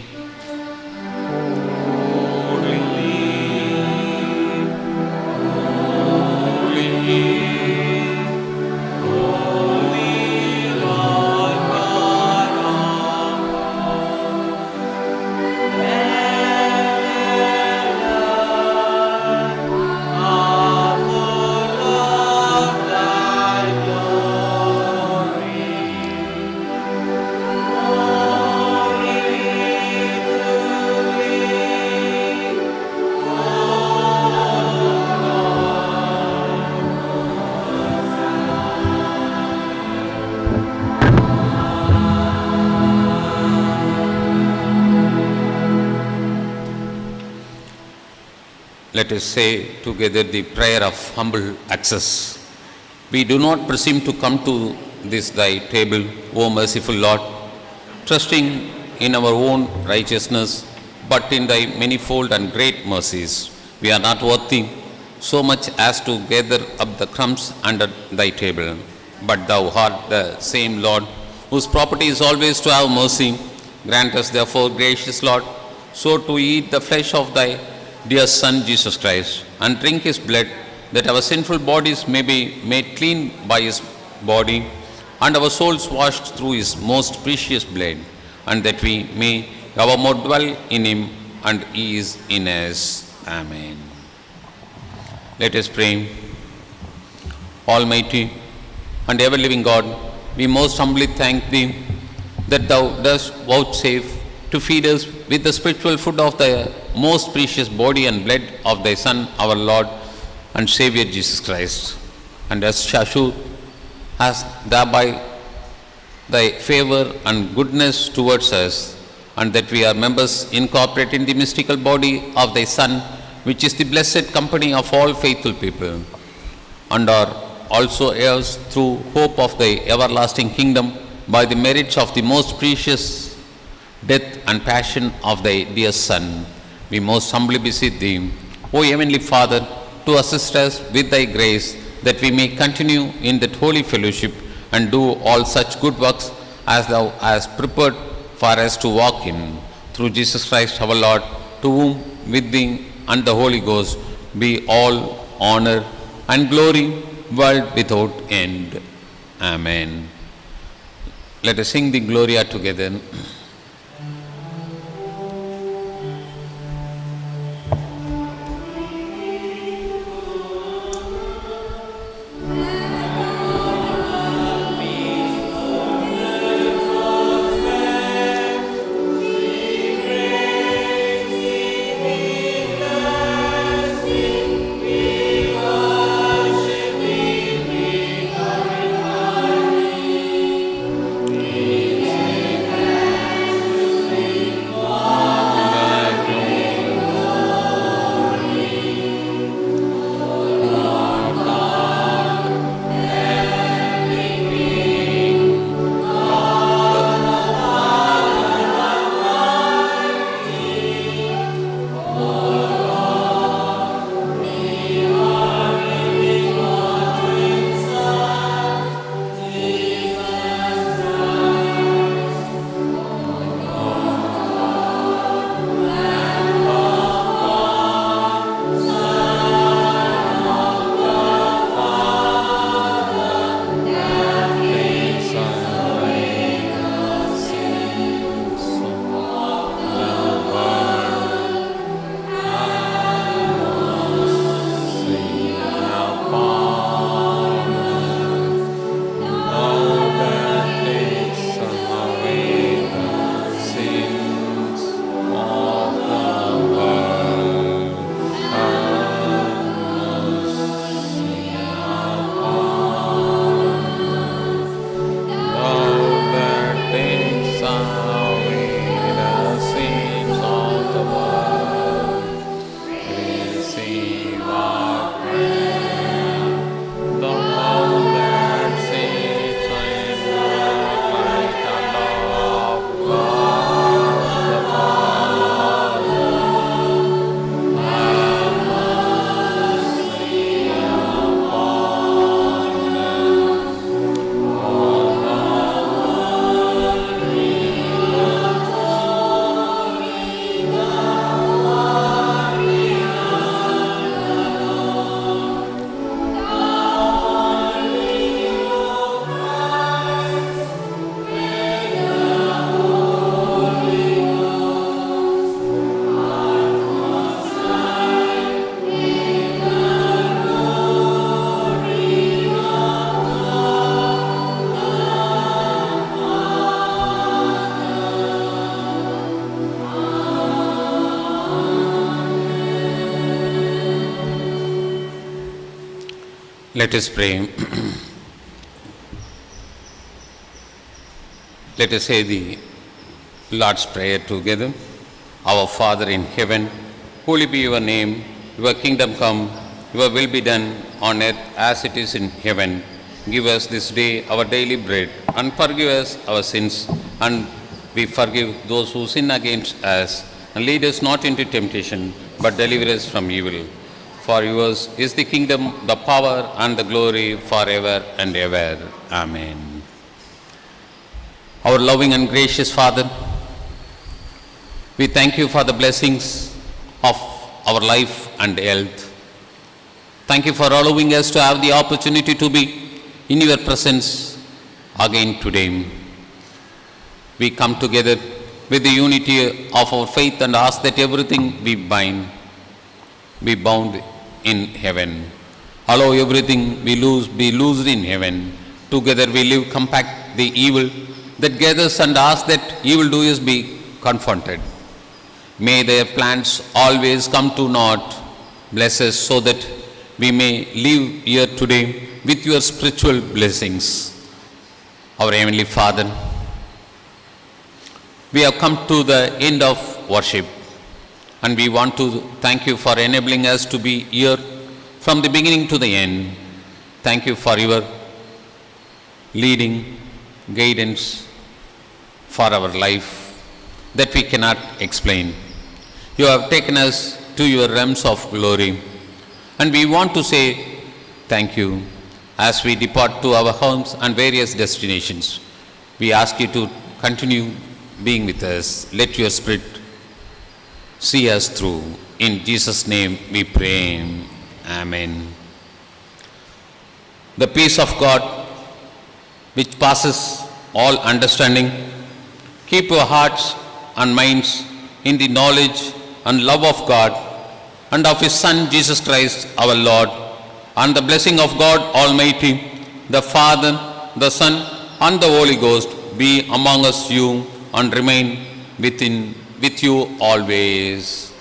let us say together the prayer of humble access. We do not presume to come to this Thy table, O merciful Lord, trusting in our own righteousness, but in Thy manifold and great mercies. We are not worthy so much as to gather up the crumbs under Thy table. But Thou art the same Lord, whose property is always to have mercy. Grant us therefore, gracious Lord, so to eat the flesh of Thy dear Son Jesus Christ, and drink His blood, that our sinful bodies may be made clean by His body, and our souls washed through His most precious blood, and that we may evermore dwell in Him, and He is in us. Amen. Let us pray. Almighty and ever-living God, we most humbly thank Thee that Thou dost vouchsafe to feed us with the spiritual food of the most precious body and blood of Thy Son, our Lord and Savior Jesus Christ. And as Shashur has thereby Thy favor and goodness towards us, and that we are members incorporate in the mystical body of Thy Son, which is the blessed company of all faithful people, and are also heirs through hope of Thy everlasting kingdom by the merits of the most precious death and passion of Thy dear Son. We most humbly beseech Thee, O Heavenly Father, to assist us with Thy grace, that we may continue in that holy fellowship and do all such good works as Thou hast prepared for us to walk in. Through Jesus Christ our Lord, to whom with Thee and the Holy Ghost be all honor and glory, world without end. Amen. Let us sing the Gloria together. Let us pray. Let us say the Lord's Prayer together. Our Father in heaven, holy be your name. Your kingdom come, your will be done on earth as it is in heaven. Give us this day our daily bread, and forgive us our sins, and we forgive those who sin against us. And lead us not into temptation, but deliver us from evil. For yours is the kingdom, the power, and the glory forever and ever. Amen. Our loving and gracious Father, we thank you for the blessings of our life and health. Thank you for allowing us to have the opportunity to be in your presence again today. We come together with the unity of our faith and ask that everything we bind be bound in heaven. Allow everything we lose be loosed in heaven. Together we live compact the evil that gathers and ask that evildoers be confronted. May their plans always come to naught. Bless us so that we may live here today with your spiritual blessings. Our Heavenly Father, we have come to the end of worship, and we want to thank you for enabling us to be here from the beginning to the end. Thank you for your leading, guidance for our life that we cannot explain. You have taken us to your realms of glory, and we want to say thank you as we depart to our homes and various destinations. We ask you to continue being with us. Let your Spirit see us through. In Jesus' name we pray. Amen. The peace of God, which passes all understanding, keep your hearts and minds in the knowledge and love of God and of His Son Jesus Christ our Lord, and the blessing of God Almighty, the Father, the Son, and the Holy Ghost be among us you and remain with you always.